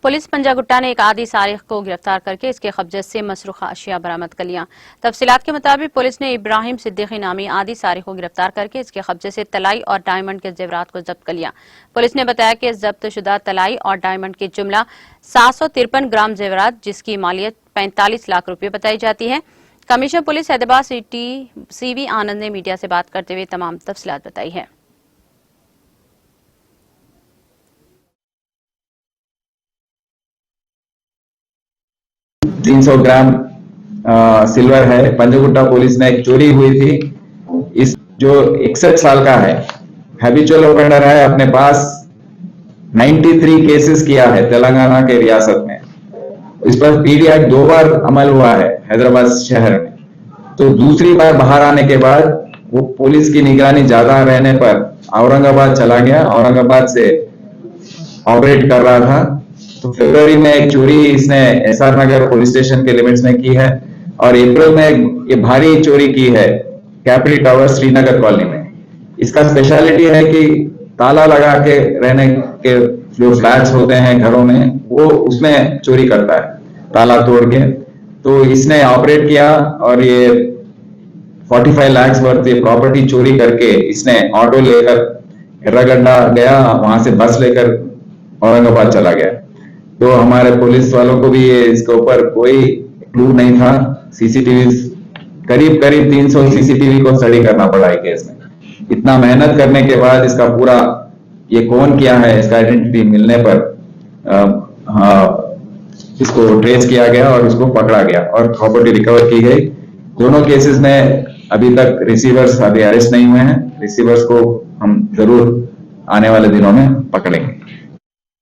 Police Panjagutta ने एक आदि सारिक को गिरफ्तार करके इसके कब्जे से मसरूखा अशिया बरामद कर लिया। तफसीलात के मुताबिक पुलिस ने इब्राहिम सिद्दीकी नामी आदि सारिक को गिरफ्तार करके इसके कब्जे से तलाई और डायमंड के जेवरात को जब्त कर लिया। पुलिस ने बताया कि जब्त शुदा तलाई और डायमंड की जुमला 753 ग्राम जेवरात, जिसकी मालियत 45 लाख रुपये बताई जाती है। Commissioner police Hyderabad city CV आनंद ने मीडिया से बात करते हुए तमाम तफसीलात बताई है। 300 ग्राम सिल्वर है। पंजागुट्टा पुलिस ने एक चोरी हुई थी, इस जो 61 साल का है, हैबिचुअल ऑफेंडर है, अपने पास 93 केसेस किया है तेलंगाना के रियासत में। इस पर PD एक्ट 2 बार अमल हुआ है हैदराबाद शहर में। तो दूसरी बार बाहर आने के बाद वो पुलिस की निगरानी ज्यादा रहने पर औरंगाबाद चला गया, औरंगाबाद से ऑपरेट कर रहा था। तो फरवरी में एक चोरी इसने SR नगर पुलिस स्टेशन के लिमिट्स में की है और अप्रैल में ये भारी चोरी की है कैपिटल टावर श्रीनगर कॉलोनी में। इसका स्पेशलिटी है कि ताला लगा के रहने के जो फ्लैट्स होते हैं घरों में, वो उसमें चोरी करता है ताला तोड़ के। तो इसने ऑपरेट किया और ये 45 लाख वर्थ ये प्रॉपर्टी चोरी करके इसने ऑटो लेकर एर्रागड्डा गया, वहां से बस लेकर औरंगाबाद चला गया। तो हमारे पुलिस वालों को भी ये इसके ऊपर कोई क्लू नहीं था। CCTV करीब 300 CCTV को स्टडी करना पड़ा है केस में। इतना मेहनत करने के बाद इसका पूरा ये कौन किया है इसका आइडेंटिटी मिलने पर इसको ट्रेस किया गया और उसको पकड़ा गया और प्रॉपर्टी रिकवर की गई। दोनों केसेस में अभी तक रिसीवर्स अभी अरेस्ट नहीं हुए हैं। रिसीवर्स को हम जरूर आने वाले दिनों में पकड़ेंगे।